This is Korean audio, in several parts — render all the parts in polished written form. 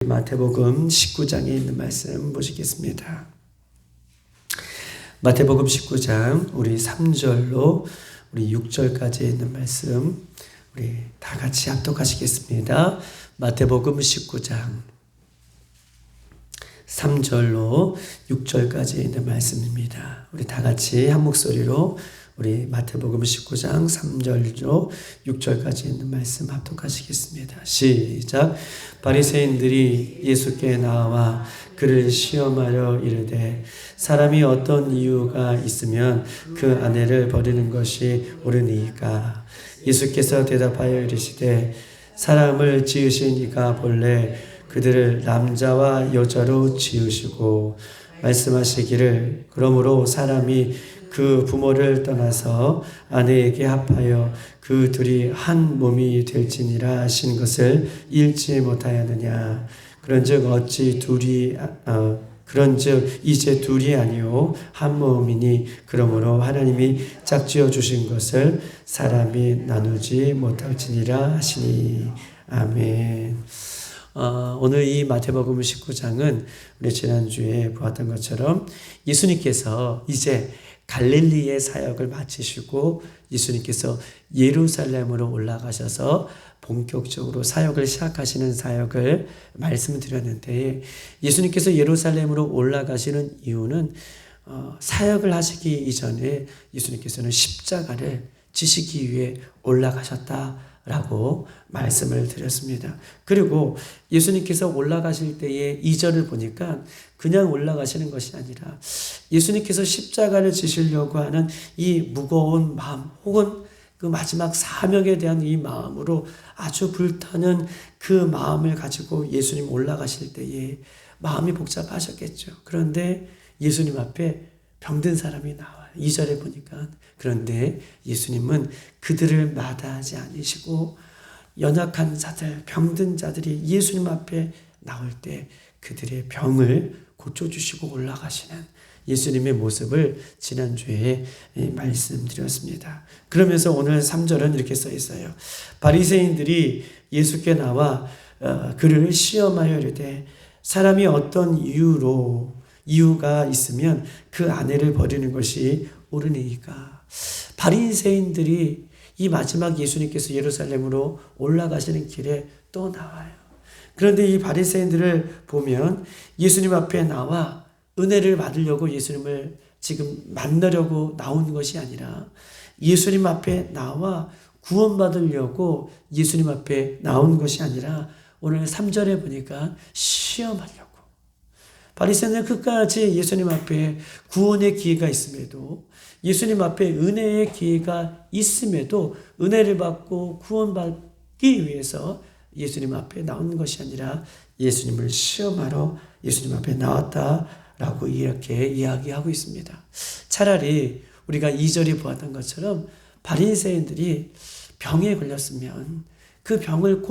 마태복음 19장에 있는 말씀 보시겠습니다. 마태복음 19장 우리 3절로 우리 6절까지 있는 말씀 우리 다 같이 합독하시겠습니다. 마태복음 19장 3절로 6절까지 있는 말씀입니다. 우리 다 같이 한 목소리로 우리 마태복음 19장 3절로 6절까지 있는 말씀 합독하시겠습니다. 시작. 바리새인들이 예수께 나와 그를 시험하려 이르되 사람이 어떤 이유가 있으면 그 아내를 버리는 것이 옳으니까. 예수께서 대답하여 이르시되 사람을 지으신 이가 본래 그들을 남자와 여자로 지으시고 말씀하시기를 그러므로 사람이 그 부모를 떠나서 아내에게 합하여 그 둘이 한 몸이 될지니라 하신 것을 읽지 못하였느냐. 그런즉 이제 둘이 아니요 한 몸이니 그러므로 하나님이 짝지어 주신 것을 사람이 나누지 못할지니라 하시니. 아멘. 오늘 이 마태복음 19장은 우리 지난주에 보았던 것처럼 예수님께서 이제 갈릴리의 사역을 마치시고 예수님께서 예루살렘으로 올라가셔서 본격적으로 사역을 시작하시는 사역을 말씀드렸는데, 예수님께서 예루살렘으로 올라가시는 이유는 사역을 하시기 이전에 예수님께서는 십자가를 지시기 위해 올라가셨다라고 말씀을 드렸습니다. 그리고 예수님께서 올라가실 때의 2절을 보니까 그냥 올라가시는 것이 아니라 예수님께서 십자가를 지시려고 하는 이 무거운 마음, 혹은 그 마지막 사명에 대한 이 마음으로 아주 불타는 그 마음을 가지고 예수님 올라가실 때에 마음이 복잡하셨겠죠. 그런데 예수님 앞에 병든 사람이 나와요. 2절에 보니까. 그런데 예수님은 그들을 마다하지 않으시고 연약한 자들, 병든 자들이 예수님 앞에 나올 때 그들의 병을 고쳐주시고 올라가시는 예수님의 모습을 지난주에 말씀드렸습니다. 그러면서 오늘 3절은 이렇게 써 있어요. 바리새인들이 예수께 나와 그를 시험하여 이르되 사람이 어떤 이유가 있으면 그 아내를 버리는 것이 옳으니까. 바리새인들이 이 마지막 예수님께서 예루살렘으로 올라가시는 길에 또 나와요. 그런데 이 바리새인들을 보면 예수님 앞에 나와 은혜를 받으려고 예수님을 지금 만나려고 나온 것이 아니라 예수님 앞에 나와 구원받으려고 예수님 앞에 나온 것이 아니라 오늘 3절에 보니까 시험하려고. 바리새인은 끝까지 예수님 앞에 구원의 기회가 있음에도, 예수님 앞에 은혜의 기회가 있음에도 은혜를 받고 구원받기 위해서 예수님 앞에 나온 것이 아니라 예수님을 시험하러 예수님 앞에 나왔다라고 이렇게 이야기하고 있습니다. 차라리 우리가 2절에 보았던 것처럼 바리새인들이 병에 걸렸으면 그 병을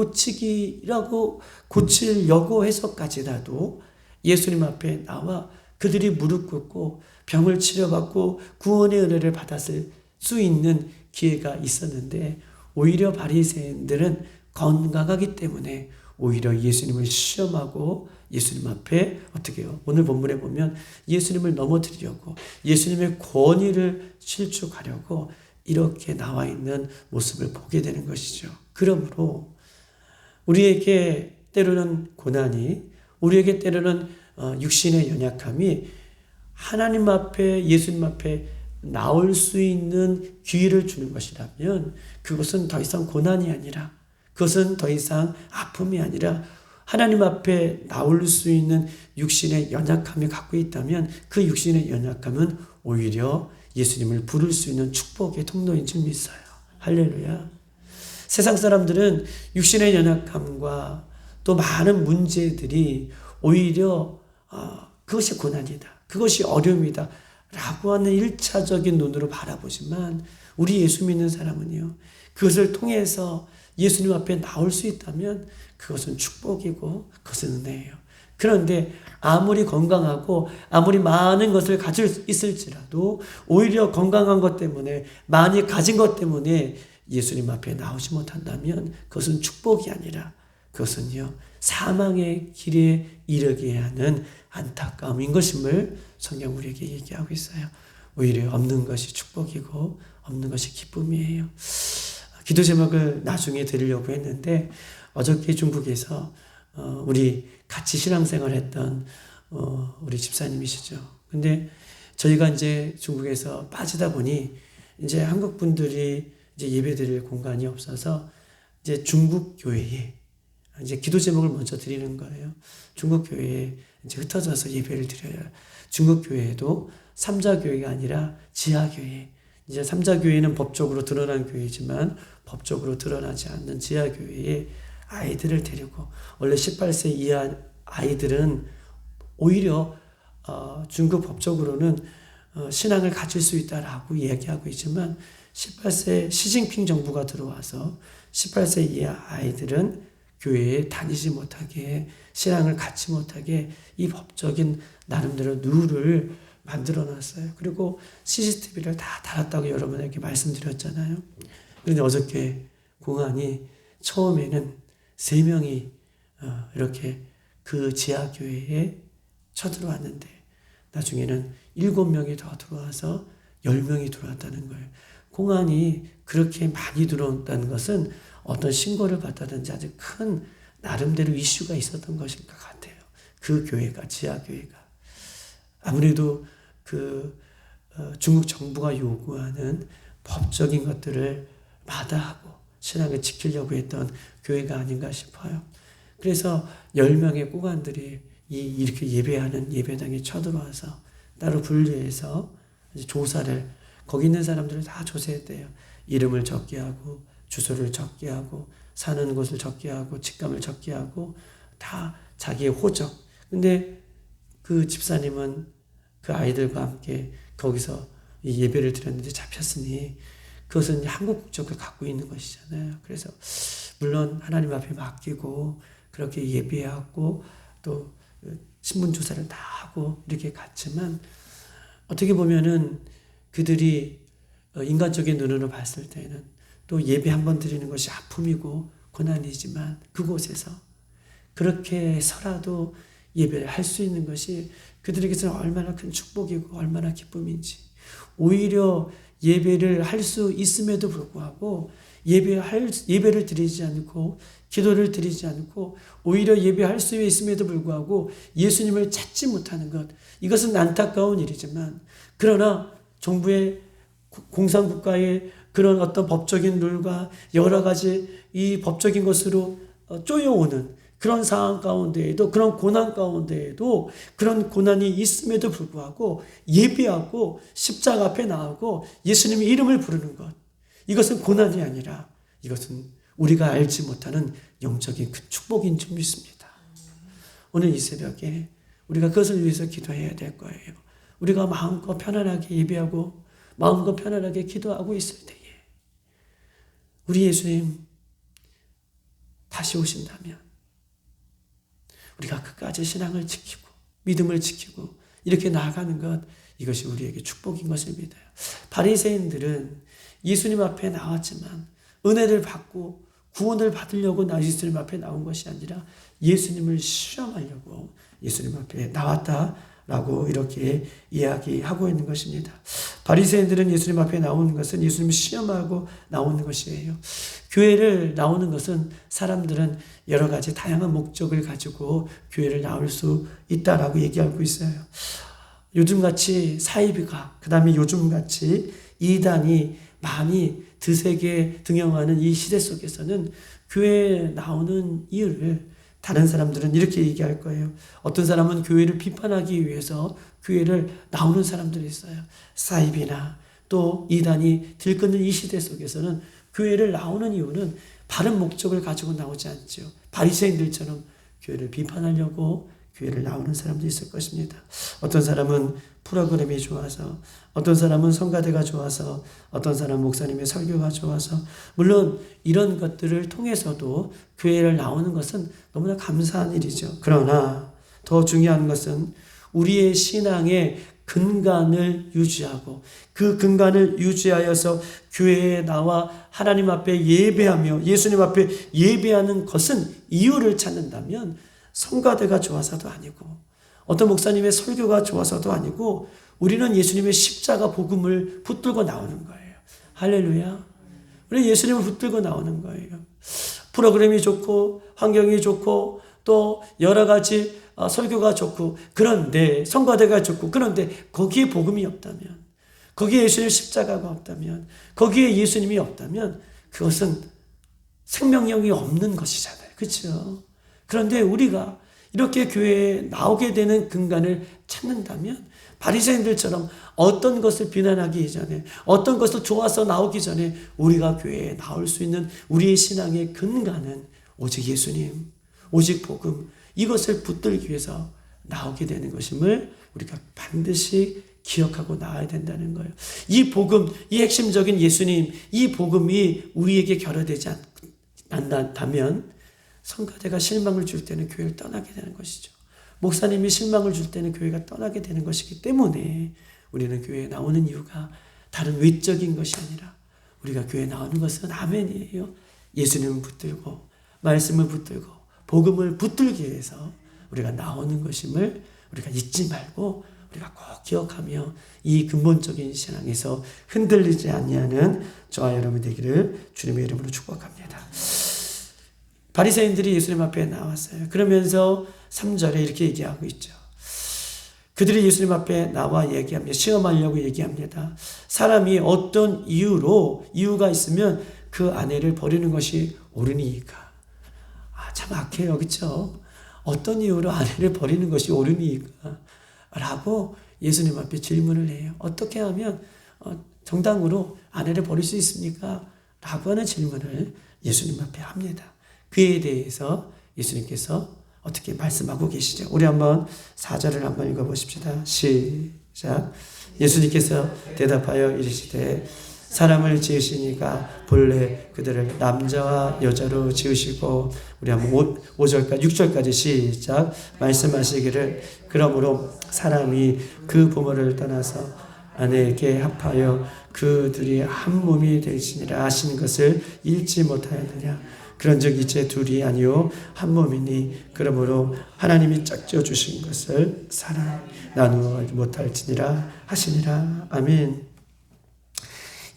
고치려고 해서까지라도 예수님 앞에 나와 그들이 무릎 꿇고 병을 치료받고 구원의 은혜를 받았을 수 있는 기회가 있었는데, 오히려 바리새인들은 건강하기 때문에 오히려 예수님을 시험하고 예수님 앞에 어떻게 해요? 오늘 본문에 보면 예수님을 넘어뜨리려고, 예수님의 권위를 실축하려고 이렇게 나와 있는 모습을 보게 되는 것이죠. 그러므로 우리에게 때로는 고난이, 우리에게 때로는 육신의 연약함이 하나님 앞에, 예수님 앞에 나올 수 있는 기회를 주는 것이라면 그것은 더 이상 고난이 아니라, 그것은 더 이상 아픔이 아니라 하나님 앞에 나올 수 있는 육신의 연약함이 갖고 있다면 그 육신의 연약함은 오히려 예수님을 부를 수 있는 축복의 통로인 줄 믿어요. 할렐루야. 세상 사람들은 육신의 연약함과 또 많은 문제들이 오히려 그것이 고난이다, 그것이 어려움이다 라고 하는 1차적인 눈으로 바라보지만, 우리 예수 믿는 사람은요, 그것을 통해서 예수님 앞에 나올 수 있다면 그것은 축복이고 그것은 은혜예요. 그런데 아무리 건강하고 아무리 많은 것을 가질 수 있을지라도 오히려 건강한 것 때문에, 많이 가진 것 때문에 예수님 앞에 나오지 못한다면 그것은 축복이 아니라 그것은요 사망의 길에 이르게 하는 안타까움인 것임을 성경 우리에게 얘기하고 있어요. 오히려 없는 것이 축복이고 없는 것이 기쁨이에요. 기도 제목을 나중에 드리려고 했는데 어저께 중국에서 우리 같이 신앙생활 했던 우리 집사님이시죠. 근데 저희가 이제 중국에서 빠지다 보니 이제 한국 분들이 이제 예배 드릴 공간이 없어서 이제 중국 교회에 이제 기도 제목을 먼저 드리는 거예요. 중국 교회에 이제 흩어져서 예배를 드려요. 중국 교회에도 삼자 교회가 아니라 지하 교회. 이제 삼자 교회는 법적으로 드러난 교회지만 법적으로 드러나지 않는 지하 교회에 아이들을 데리고 원래 18세 이하 아이들은 오히려 중국 법적으로는 신앙을 가질 수 있다라고 이야기하고 있지만 18세 시진핑 정부가 들어와서 18세 이하 아이들은 교회에 다니지 못하게 신앙을 갖지 못하게 이 법적인 나름대로 룰을 만들어 놨어요. 그리고 CCTV를 다 달았다고 여러분에게 말씀드렸잖아요. 그런데 어저께 공안이 처음에는 3명이 이렇게 그 지하교회에 쳐들어왔는데 나중에는 7명이 더 들어와서 10명이 들어왔다는 거예요. 공안이 그렇게 많이 들어온다는 것은 어떤 신고를 받다든지 아주 큰 나름대로 이슈가 있었던 것일 것 같아요. 그 교회가, 지하교회가. 아무래도 중국 정부가 요구하는 법적인 것들을 마다하고 신앙을 지키려고 했던 교회가 아닌가 싶어요. 그래서 10명의 꼬관들이 이렇게 예배하는 예배당에 쳐들어와서 따로 분류해서 조사를, 거기 있는 사람들을 다 조사했대요. 이름을 적게 하고, 주소를 적게 하고, 사는 곳을 적게 하고, 직감을 적게 하고, 다 자기의 호적. 근데 그 집사님은 그 아이들과 함께 거기서 예배를 드렸는데 잡혔으니 그것은 한국 국적을 갖고 있는 것이잖아요. 그래서 물론 하나님 앞에 맡기고 그렇게 예배하고 또 신분 조사를 다 하고 이렇게 갔지만 어떻게 보면은 그들이 인간적인 눈으로 봤을 때는 또 예배 한 번 드리는 것이 아픔이고 고난이지만 그곳에서 그렇게 해서라도 예배를 할 수 있는 것이 그들에게서는 얼마나 큰 축복이고 얼마나 기쁨인지, 오히려 예배를 할 수 있음에도 불구하고 예배를 드리지 않고 기도를 드리지 않고 오히려 예배할 수 있음에도 불구하고 예수님을 찾지 못하는 것, 이것은 안타까운 일이지만 그러나 정부의 공산국가의 그런 어떤 법적인 룰과 여러 가지 이 법적인 것으로 쪼여오는 그런 상황 가운데에도, 그런 고난 가운데에도, 그런 고난이 있음에도 불구하고 예배하고 십자가 앞에 나오고 예수님의 이름을 부르는 것, 이것은 고난이 아니라 이것은 우리가 알지 못하는 영적인 그 축복인 줄 믿습니다. 오늘 이 새벽에 우리가 그것을 위해서 기도해야 될 거예요. 우리가 마음껏 편안하게 예배하고 마음껏 편안하게 기도하고 있을 때에 우리 예수님 다시 오신다면 우리가 끝까지 신앙을 지키고 믿음을 지키고 이렇게 나아가는 것, 이것이 우리에게 축복인 것을 믿어요. 바리새인들은 예수님 앞에 나왔지만 은혜를 받고 구원을 받으려고 예수님 앞에 나온 것이 아니라 예수님을 시험하려고 예수님 앞에 나왔다라고 이렇게 이야기하고 있는 것입니다. 바리새인들은 예수님 앞에 나오는 것은 예수님을 시험하고 나오는 것이에요. 교회를 나오는 것은 사람들은 여러 가지 다양한 목적을 가지고 교회를 나올 수 있다라고 얘기하고 있어요. 요즘같이 사이비가, 그 다음에 요즘같이 이단이 많이 드세게 등용하는 이 시대 속에서는 교회에 나오는 이유를 다른 사람들은 이렇게 얘기할 거예요. 어떤 사람은 교회를 비판하기 위해서 교회를 나오는 사람들이 있어요. 사이비나 또 이단이 들끓는 이 시대 속에서는 교회를 나오는 이유는 바른 목적을 가지고 나오지 않죠. 바리새인들처럼 교회를 비판하려고 교회를 나오는 사람도 있을 것입니다. 어떤 사람은 프로그램이 좋아서, 어떤 사람은 성가대가 좋아서, 어떤 사람은 목사님의 설교가 좋아서, 물론 이런 것들을 통해서도 교회를 나오는 것은 너무나 감사한 일이죠. 그러나 더 중요한 것은 우리의 신앙의 근간을 유지하고 그 근간을 유지하여서 교회에 나와 하나님 앞에 예배하며 예수님 앞에 예배하는 것은 이유를 찾는다면 성가대가 좋아서도 아니고 어떤 목사님의 설교가 좋아서도 아니고 우리는 예수님의 십자가 복음을 붙들고 나오는 거예요. 할렐루야. 우리 예수님을 붙들고 나오는 거예요. 프로그램이 좋고 환경이 좋고 또 여러 가지 설교가 좋고 그런데 성가대가 좋고 그런데 거기에 복음이 없다면 거기에 예수님의 십자가가 없다면 거기에 예수님이 없다면 그것은 생명력이 없는 것이잖아요. 그렇죠? 그런데 우리가 이렇게 교회에 나오게 되는 근간을 찾는다면 바리새인들처럼 어떤 것을 비난하기 이전에 어떤 것을 좋아서 나오기 전에 우리가 교회에 나올 수 있는 우리의 신앙의 근간은 오직 예수님, 오직 복음 이것을 붙들기 위해서 나오게 되는 것임을 우리가 반드시 기억하고 나와야 된다는 거예요. 이 복음, 이 핵심적인 예수님, 이 복음이 우리에게 결여되지 않는다면 성가대가 실망을 줄 때는 교회를 떠나게 되는 것이죠. 목사님이 실망을 줄 때는 교회가 떠나게 되는 것이기 때문에 우리는 교회에 나오는 이유가 다른 외적인 것이 아니라 우리가 교회에 나오는 것은 아멘이에요. 예수님을 붙들고 말씀을 붙들고 복음을 붙들기 위해서 우리가 나오는 것임을 우리가 잊지 말고 우리가 꼭 기억하며 이 근본적인 신앙에서 흔들리지 아니하는 저와 여러분 되기를 주님의 이름으로 축복합니다. 바리새인들이 예수님 앞에 나왔어요. 그러면서 3절에 이렇게 얘기하고 있죠. 그들이 예수님 앞에 나와 얘기합니다. 시험하려고 얘기합니다. 사람이 어떤 이유가 있으면 그 아내를 버리는 것이 옳으니까. 참 악해요. 그렇죠? 어떤 이유로 아내를 버리는 것이 옳으니까? 라고 예수님 앞에 질문을 해요. 어떻게 하면 정당으로 아내를 버릴 수 있습니까? 라고 하는 질문을 예수님 앞에 합니다. 그에 대해서 예수님께서 어떻게 말씀하고 계시죠? 우리 한번 4절을 한번 읽어보십시다. 시작. 예수님께서 대답하여 이르시되 사람을 지으시니까 본래 그들을 남자와 여자로 지으시고 우리 한번 5절까지 6절까지 시작 말씀하시기를 그러므로 사람이 그 부모를 떠나서 아내에게 합하여 그들이 한 몸이 되시니라 하신 것을 읽지 못하였느냐. 그런즉 이제 둘이 아니요 한 몸이니 그러므로 하나님이 짝지어 주신 것을 사람 나누어 못할지니라 하시니라. 아멘.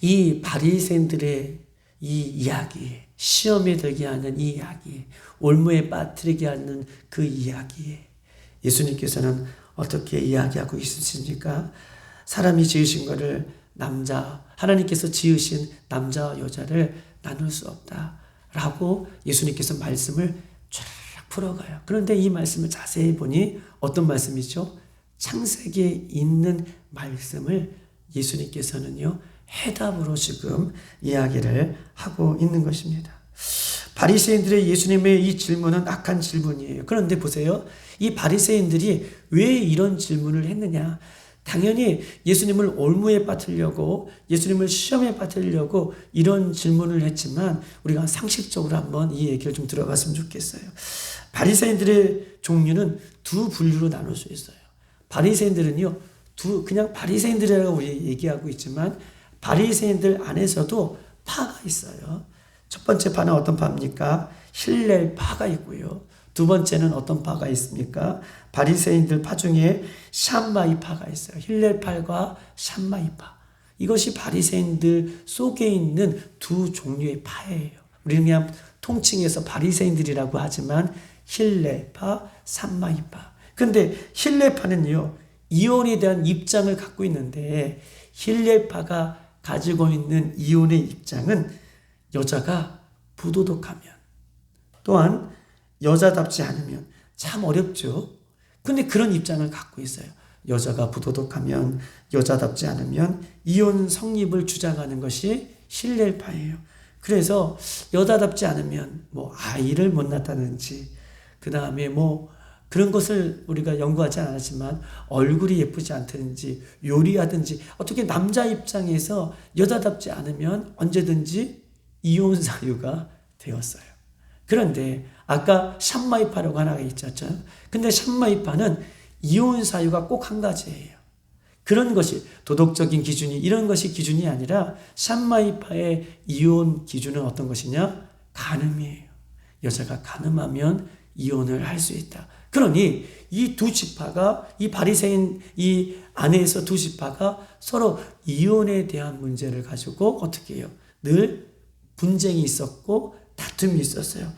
이 바리새인들의 이 이야기, 시험에 들게 하는 이 이야기, 올무에 빠뜨리게 하는 그 이야기에 예수님께서는 어떻게 이야기하고 있으십니까? 사람이 지으신 것을 하나님께서 지으신 남자와 여자를 나눌 수 없다. 라고 예수님께서 말씀을 쫙 풀어가요. 그런데 이 말씀을 자세히 보니 어떤 말씀이죠? 창세기에 있는 말씀을 예수님께서는요, 해답으로 지금 이야기를 하고 있는 것입니다. 바리새인들의 예수님의 이 질문은 악한 질문이에요. 그런데 보세요. 이 바리새인들이 왜 이런 질문을 했느냐? 당연히 예수님을 올무에 빠뜨리려고 예수님을 시험에 빠뜨리려고 이런 질문을 했지만 우리가 상식적으로 한번 이 얘기를 좀 들어봤으면 좋겠어요. 바리새인들의 종류는 두 분류로 나눌 수 있어요. 바리새인들은요, 그냥 바리새인들이라고 우리 얘기하고 있지만 바리새인들 안에서도 파가 있어요. 첫 번째 파는 어떤 파입니까? 힐렐 파가 있고요. 두 번째는 어떤 파가 있습니까? 바리새인들 파 중에 샴마이 파가 있어요. 힐렐 파과 샴마이 파. 이것이 바리새인들 속에 있는 두 종류의 파예요. 우리는 그냥 통칭해서 바리새인들이라고 하지만 힐렐 파, 샴마이 파. 근데 힐렐 파는요, 이혼에 대한 입장을 갖고 있는데 힐렐 파가 가지고 있는 이혼의 입장은 여자가 부도덕하면 또한 여자답지 않으면 참 어렵죠. 근데 그런 입장을 갖고 있어요. 여자가 부도덕하면 여자답지 않으면 이혼 성립을 주장하는 것이 힐렐파예요. 그래서 여자답지 않으면 뭐 아이를 못 낳다든지 그 다음에 뭐 그런 것을 우리가 연구하지 않았지만 얼굴이 예쁘지 않다든지 요리하든지 어떻게 남자 입장에서 여자답지 않으면 언제든지 이혼 사유가 되었어요. 그런데 아까 샴마이파라고 하나가 있었죠. 근데 샴마이파는 이혼 사유가 꼭 한 가지예요. 그런 것이 도덕적인 기준이 이런 것이 기준이 아니라 샴마이파의 이혼 기준은 어떤 것이냐? 간음이에요. 여자가 간음하면 이혼을 할 수 있다. 그러니 이 두 지파가 이 바리새인 이 안에서 두 지파가 서로 이혼에 대한 문제를 가지고 어떻게 해요? 늘 분쟁이 있었고 다툼이 있었어요.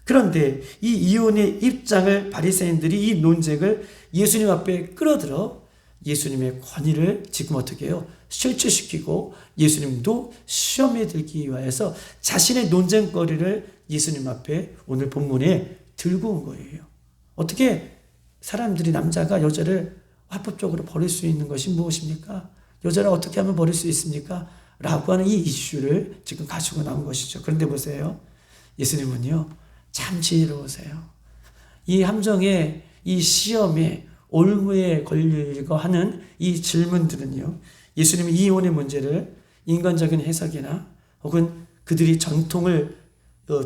그런데 이 이혼의 입장을 바리새인들이 이 논쟁을 예수님 앞에 끌어들여 예수님의 권위를 지금 어떻게 해요? 실추시키고 예수님도 시험에 들기 위해서 자신의 논쟁거리를 예수님 앞에 오늘 본문에 들고 온 거예요. 어떻게 사람들이 남자가 여자를 합법적으로 버릴 수 있는 것이 무엇입니까? 여자를 어떻게 하면 버릴 수 있습니까? 라고 하는 이 이슈를 지금 가지고 나온 것이죠. 그런데 보세요. 예수님은요, 참 지혜로우세요. 이 함정에, 이 시험에, 올무에 걸리고 하는 이 질문들은요, 예수님이 이혼의 문제를 인간적인 해석이나 혹은 그들이 전통을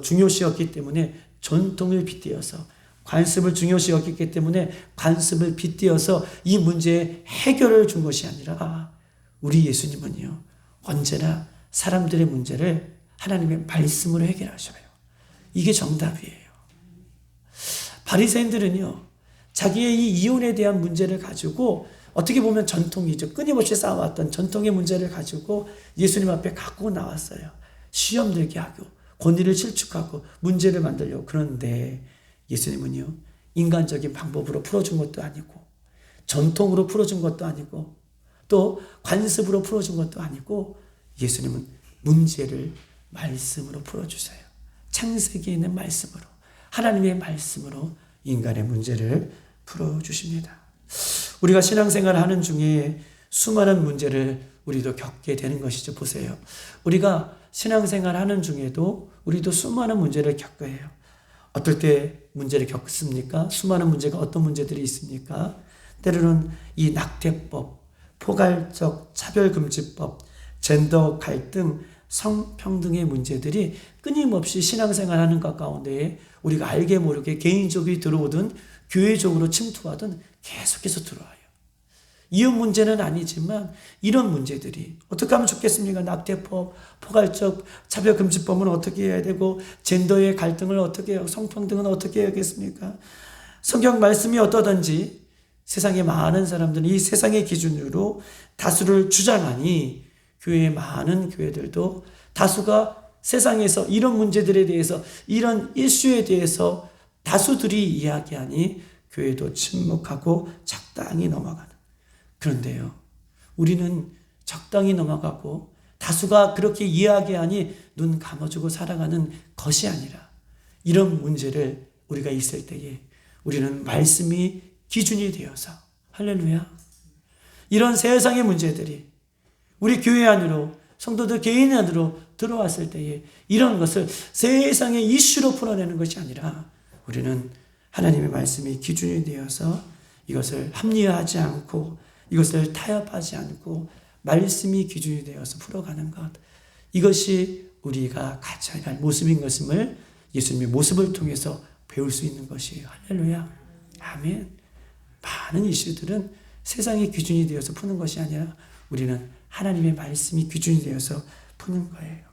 중요시했기 때문에 전통을 빗대어서 관습을 중요시했기 때문에 관습을 빗대어서 이 문제에 해결을 준 것이 아니라 우리 예수님은요, 언제나 사람들의 문제를 하나님의 말씀으로 해결하셔요. 이게 정답이에요. 바리새인들은요, 자기의 이 이혼에 대한 문제를 가지고 어떻게 보면 전통이죠. 끊임없이 쌓아왔던 전통의 문제를 가지고 예수님 앞에 갖고 나왔어요. 시험 들게 하고 권위를 실축하고 문제를 만들려고. 그런데 예수님은요, 인간적인 방법으로 풀어준 것도 아니고 전통으로 풀어준 것도 아니고 또 관습으로 풀어준 것도 아니고 예수님은 문제를 말씀으로 풀어주세요. 창세기에 있는 말씀으로, 하나님의 말씀으로 인간의 문제를 풀어주십니다. 우리가 신앙생활을 하는 중에 수많은 문제를 우리도 겪게 되는 것이죠. 보세요. 우리가 신앙생활 하는 중에도 우리도 수많은 문제를 겪어요. 어떨 때 문제를 겪습니까? 수많은 문제가 어떤 문제들이 있습니까? 때로는 이 낙태법, 포괄적 차별금지법, 젠더 갈등, 성평등의 문제들이 끊임없이 신앙생활하는 것 가운데 우리가 알게 모르게 개인적으로 들어오든 교회적으로 침투하든 계속해서 들어와요. 이혼 문제는 아니지만 이런 문제들이 어떻게 하면 좋겠습니까? 낙태법, 포괄적 차별금지법은 어떻게 해야 되고 젠더의 갈등을 어떻게 해요? 성평등은 어떻게 해야겠습니까? 성경 말씀이 어떠든지 세상에 많은 사람들은 이 세상의 기준으로 다수를 주장하니 교회의 많은 교회들도 다수가 세상에서 이런 문제들에 대해서 이런 이슈에 대해서 다수들이 이야기하니 교회도 침묵하고 적당히 넘어가는. 그런데요, 우리는 적당히 넘어가고 다수가 그렇게 이야기하니 눈 감아주고 살아가는 것이 아니라 이런 문제를 우리가 있을 때에 우리는 말씀이 기준이 되어서 할렐루야. 이런 세상의 문제들이 우리 교회 안으로 성도들 개인 안으로 들어왔을 때에 이런 것을 세상의 이슈로 풀어내는 것이 아니라 우리는 하나님의 말씀이 기준이 되어서 이것을 합리화하지 않고 이것을 타협하지 않고 말씀이 기준이 되어서 풀어가는 것. 이것이 우리가 가져야 할 모습인 것임을 예수님의 모습을 통해서 배울 수 있는 것이에요. 할렐루야. 아멘. 많은 이슈들은 세상의 기준이 되어서 푸는 것이 아니라 우리는 하나님의 말씀이 기준이 되어서 푸는 거예요.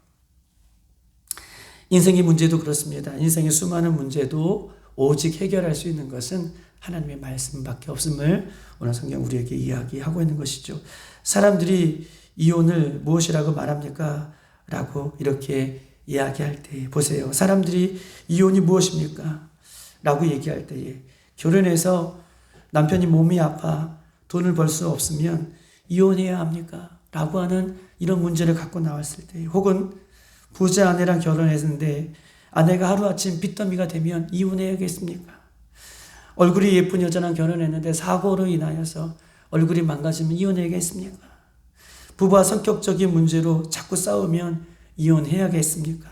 인생의 문제도 그렇습니다. 인생의 수많은 문제도 오직 해결할 수 있는 것은 하나님의 말씀밖에 없음을 오늘 성경 우리에게 이야기하고 있는 것이죠. 사람들이 이혼을 무엇이라고 말합니까? 라고 이렇게 이야기할 때 보세요. 사람들이 이혼이 무엇입니까? 라고 얘기할 때에 결혼해서 남편이 몸이 아파 돈을 벌 수 없으면 이혼해야 합니까? 라고 하는 이런 문제를 갖고 나왔을 때 혹은 부자 아내랑 결혼했는데 아내가 하루아침 빚더미가 되면 이혼해야겠습니까? 얼굴이 예쁜 여자랑 결혼했는데 사고로 인하여서 얼굴이 망가지면 이혼해야겠습니까? 부부와 성격적인 문제로 자꾸 싸우면 이혼해야겠습니까?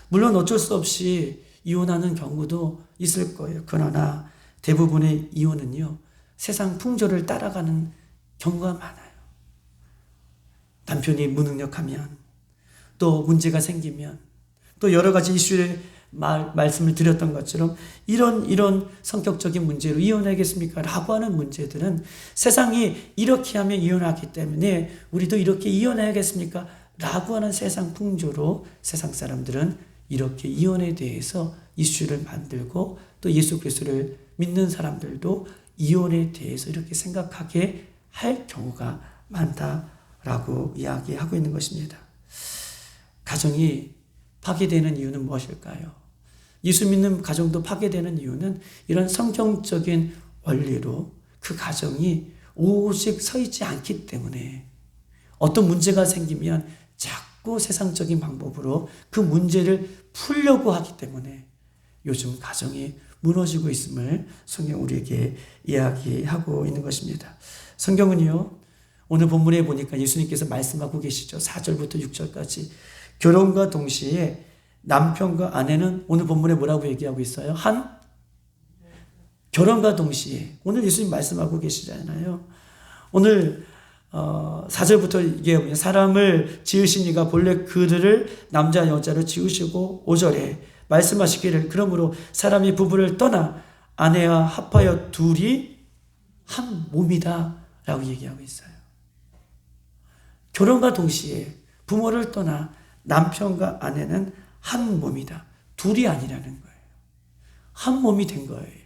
물론 어쩔 수 없이 이혼하는 경우도 있을 거예요. 그러나 대부분의 이혼은요, 세상 풍조를 따라가는 경우가 많아요. 남편이 무능력하면, 또 문제가 생기면, 또 여러 가지 이슈에 말씀을 드렸던 것처럼 이런 성격적인 문제로 이혼하겠습니까? 라고 하는 문제들은 세상이 이렇게 하면 이혼하기 때문에 우리도 이렇게 이혼해야겠습니까? 라고 하는 세상 풍조로 세상 사람들은 이렇게 이혼에 대해서 이슈를 만들고 또 예수 그리스도를 믿는 사람들도 이혼에 대해서 이렇게 생각하게 할 경우가 많다라고 이야기하고 있는 것입니다. 가정이 파괴되는 이유는 무엇일까요? 예수 믿는 가정도 파괴되는 이유는 이런 성경적인 원리로 그 가정이 오직 서 있지 않기 때문에 어떤 문제가 생기면 자꾸 세상적인 방법으로 그 문제를 풀려고 하기 때문에 요즘 가정이 무너지고 있음을 성경 우리에게 이야기하고 있는 것입니다. 성경은요, 오늘 본문에 보니까 예수님께서 말씀하고 계시죠. 4절부터 6절까지. 결혼과 동시에 남편과 아내는 오늘 본문에 뭐라고 얘기하고 있어요? 결혼과 동시에. 오늘 예수님 말씀하고 계시잖아요. 오늘 4절부터 얘기하면 사람을 지으신 이가 본래 그들을 남자 여자로 지으시고 5절에 말씀하시기를 그러므로 사람이 부부를 떠나 아내와 합하여 둘이 한 몸이다 라고 얘기하고 있어요. 결혼과 동시에 부모를 떠나 남편과 아내는 한 몸이다. 둘이 아니라는 거예요. 한 몸이 된 거예요.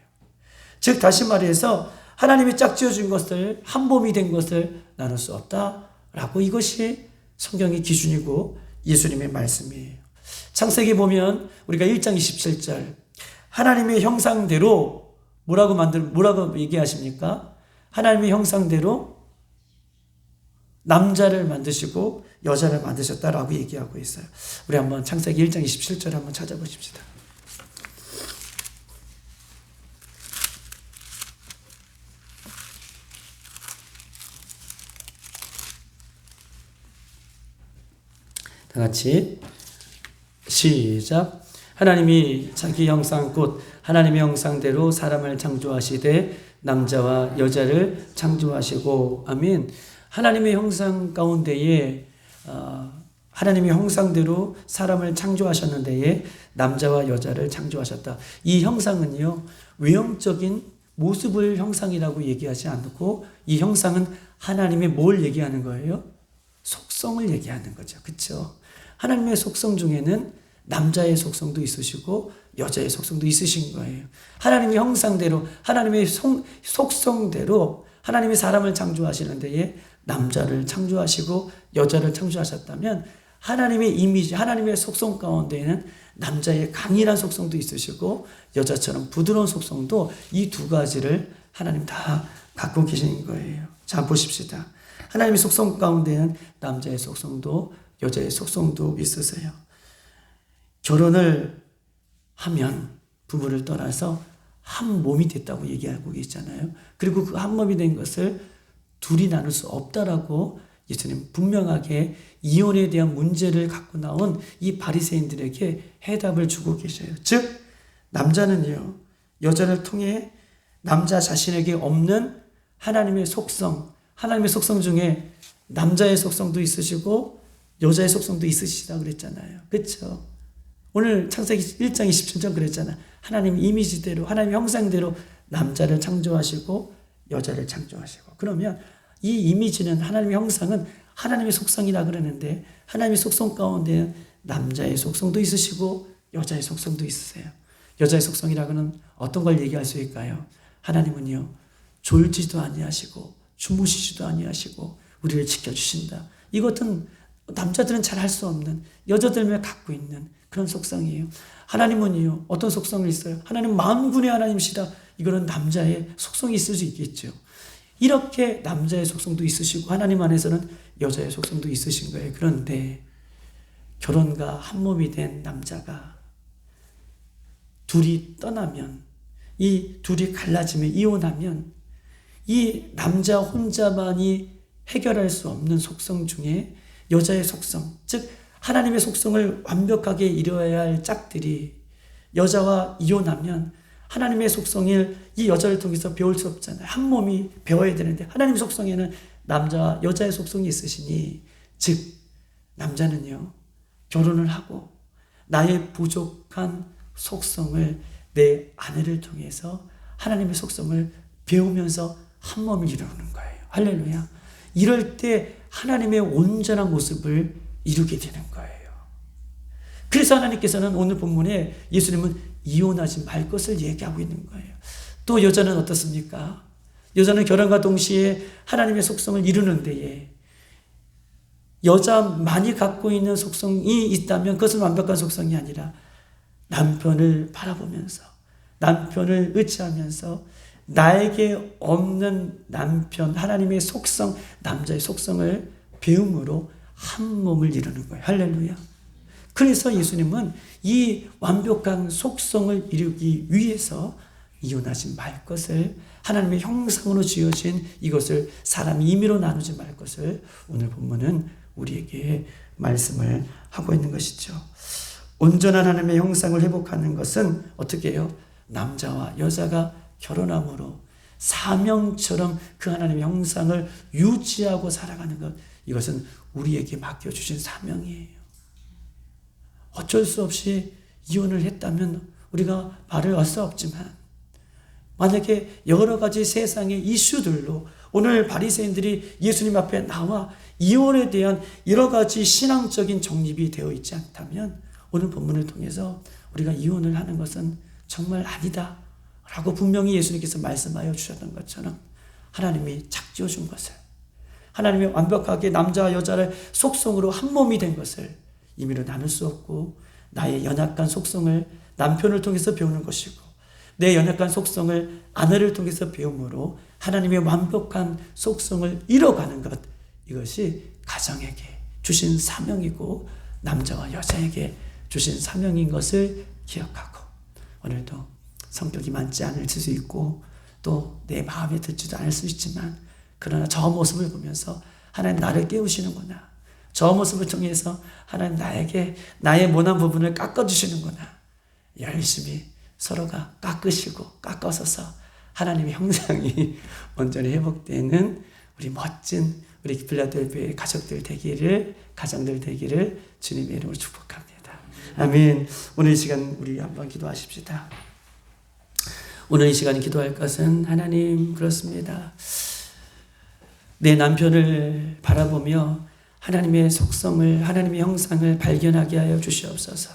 즉 다시 말해서 하나님이 짝지어준 것을 한 몸이 된 것을 나눌 수 없다라고 이것이 성경의 기준이고 예수님의 말씀이에요. 창세기 보면 우리가 1장 27절 하나님의 형상대로 뭐라고 얘기하십니까? 하나님의 형상대로 남자를 만드시고 여자를 만드셨다라고 얘기하고 있어요. 우리 한번 창세기 1장 27절 한번 찾아보십시다. 다 같이 시작. 하나님이 자기 형상 곧 하나님의 형상대로 사람을 창조하시되 남자와 여자를 창조하시고 아멘. 하나님의 형상 가운데에 하나님의 형상대로 사람을 창조하셨는데 남자와 여자를 창조하셨다. 이 형상은요, 외형적인 모습을 형상이라고 얘기하지 않고 이 형상은 하나님의 뭘 얘기하는 거예요? 속성을 얘기하는 거죠. 그렇죠? 하나님의 속성 중에는 남자의 속성도 있으시고 여자의 속성도 있으신 거예요. 하나님의 형상대로 하나님의 속성대로 하나님이 사람을 창조하시는 데에 남자를 창조하시고 여자를 창조하셨다면 하나님의 이미지, 하나님의 속성 가운데에는 남자의 강인한 속성도 있으시고 여자처럼 부드러운 속성도 이 두 가지를 하나님 다 갖고 계신 거예요. 자, 보십시다. 하나님의 속성 가운데는 남자의 속성도 여자의 속성도 있으세요. 결혼을 하면 부부를 떠나서 한 몸이 됐다고 얘기하고 계시잖아요. 그리고 그 한 몸이 된 것을 둘이 나눌 수 없다라고 예수님 분명하게 이혼에 대한 문제를 갖고 나온 이 바리새인들에게 해답을 주고 계셔요. 즉 남자는요, 여자를 통해 남자 자신에게 없는 하나님의 속성 중에 남자의 속성도 있으시고 여자의 속성도 있으시다 그랬잖아요. 그렇죠? 오늘 창세기 1장 27절 그랬잖아요. 하나님 이미지대로 하나님 형상대로 남자를 창조하시고 여자를 창조하시고 그러면 이 이미지는 하나님의 형상은 하나님의 속성이라 그러는데 하나님의 속성 가운데 남자의 속성도 있으시고 여자의 속성도 있으세요. 여자의 속성이라고는 어떤 걸 얘기할 수 있을까요? 하나님은요, 졸지도 아니하시고 주무시지도 아니하시고 우리를 지켜주신다. 이것은 남자들은 잘 할 수 없는 여자들만 갖고 있는 그런 속성이에요. 하나님은요, 어떤 속성이 있어요? 하나님 만군의 하나님이시다. 이거는 남자의 속성이 있을 수 있겠죠. 이렇게 남자의 속성도 있으시고 하나님 안에서는 여자의 속성도 있으신 거예요. 그런데 결혼과 한 몸이 된 남자가 둘이 떠나면, 이 둘이 갈라지면, 이혼하면 이 남자 혼자만이 해결할 수 없는 속성 중에 여자의 속성, 즉 하나님의 속성을 완벽하게 이루어야 할 짝들이 여자와 이혼하면 하나님의 속성을 이 여자를 통해서 배울 수 없잖아요. 한 몸이 배워야 되는데 하나님의 속성에는 남자와 여자의 속성이 있으시니, 즉 남자는요 결혼을 하고 나의 부족한 속성을 내 아내를 통해서 하나님의 속성을 배우면서 한 몸을 이루는 거예요. 할렐루야. 이럴 때 하나님의 온전한 모습을 이루게 되는 거예요. 그래서 하나님께서는 오늘 본문에 예수님은 이혼하지 말 것을 얘기하고 있는 거예요. 또 여자는 어떻습니까? 여자는 결혼과 동시에 하나님의 속성을 이루는 데에 여자만이 갖고 있는 속성이 있다면 그것은 완벽한 속성이 아니라 남편을 바라보면서 남편을 의지하면서 나에게 없는 남편, 하나님의 속성, 남자의 속성을 배움으로 한 몸을 이루는 거예요. 할렐루야. 그래서 예수님은 이 완벽한 속성을 이루기 위해서 이혼하지 말 것을, 하나님의 형상으로 지어진 이것을 사람이 임의로 나누지 말 것을 오늘 본문은 우리에게 말씀을 하고 있는 것이죠. 온전한 하나님의 형상을 회복하는 것은 어떻게 해요? 남자와 여자가 결혼함으로 사명처럼 그 하나님의 형상을 유지하고 살아가는 것, 이것은 우리에게 맡겨주신 사명이에요. 어쩔 수 없이 이혼을 했다면 우리가 말을 할 수 없지만 만약에 여러 가지 세상의 이슈들로 오늘 바리새인들이 예수님 앞에 나와 이혼에 대한 여러 가지 신앙적인 정립이 되어 있지 않다면 오늘 본문을 통해서 우리가 이혼을 하는 것은 정말 아니다 라고 분명히 예수님께서 말씀하여 주셨던 것처럼 하나님이 착지어 준 것을, 하나님이 완벽하게 남자와 여자를 속성으로 한 몸이 된 것을 임의로 나눌 수 없고, 나의 연약한 속성을 남편을 통해서 배우는 것이고 내 연약한 속성을 아내를 통해서 배움으로 하나님의 완벽한 속성을 이뤄가는 것, 이것이 가정에게 주신 사명이고 남자와 여자에게 주신 사명인 것을 기억하고, 오늘도 성격이 맞지 않을 수 있고 또 내 마음에 들지도 않을 수 있지만 그러나 저 모습을 보면서 하나님 나를 깨우시는구나, 저 모습을 통해서 하나님 나에게 나의 모난 부분을 깎아주시는구나, 열심히 서로가 깎으시고 깎아서서 하나님의 형상이 온전히 회복되는 우리 멋진 우리 필라델피아의 가족들 가정들 되기를 주님의 이름으로 축복합니다. 아멘. 오늘 이 시간 우리 한번 기도하십시다. 오늘 이 시간 기도할 것은, 하나님, 그렇습니다. 내 남편을 바라보며 하나님의 속성을, 하나님의 형상을 발견하게 하여 주시옵소서.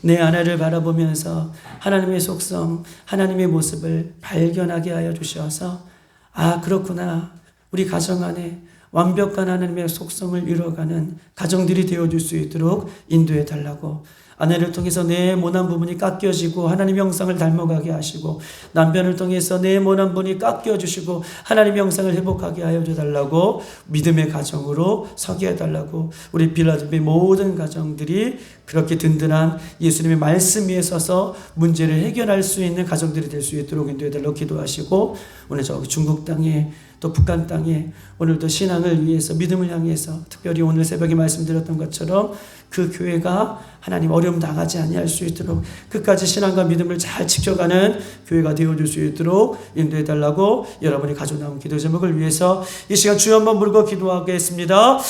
내 아내를 바라보면서 하나님의 속성, 하나님의 모습을 발견하게 하여 주셔서, 아, 그렇구나, 우리 가정 안에 완벽한 하나님의 속성을 이루어가는 가정들이 되어줄 수 있도록 인도해 달라고, 아내를 통해서 내 모난 부분이 깎여지고 하나님의 형상을 닮아가게 하시고, 남편을 통해서 내 모난 부분이 깎여주시고 하나님의 형상을 회복하게 하여 달라고 믿음의 가정으로 서게 해달라고, 우리 빌라델피아 모든 가정들이 그렇게 든든한 예수님의 말씀 위에 서서 문제를 해결할 수 있는 가정들이 될 수 있도록 인도해 달라고 기도하시고, 오늘 저 중국 땅에 또 북한 땅에 오늘도 신앙을 위해서 믿음을 향해서 특별히 오늘 새벽에 말씀드렸던 것처럼 그 교회가 하나님 어려움 당하지 아니할 수 있도록 끝까지 신앙과 믿음을 잘 지켜가는 교회가 되어줄 수 있도록 인도해 달라고 여러분이 가져나온 기도 제목을 위해서 이 시간 주여 한번 부르고 기도하겠습니다.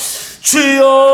주여!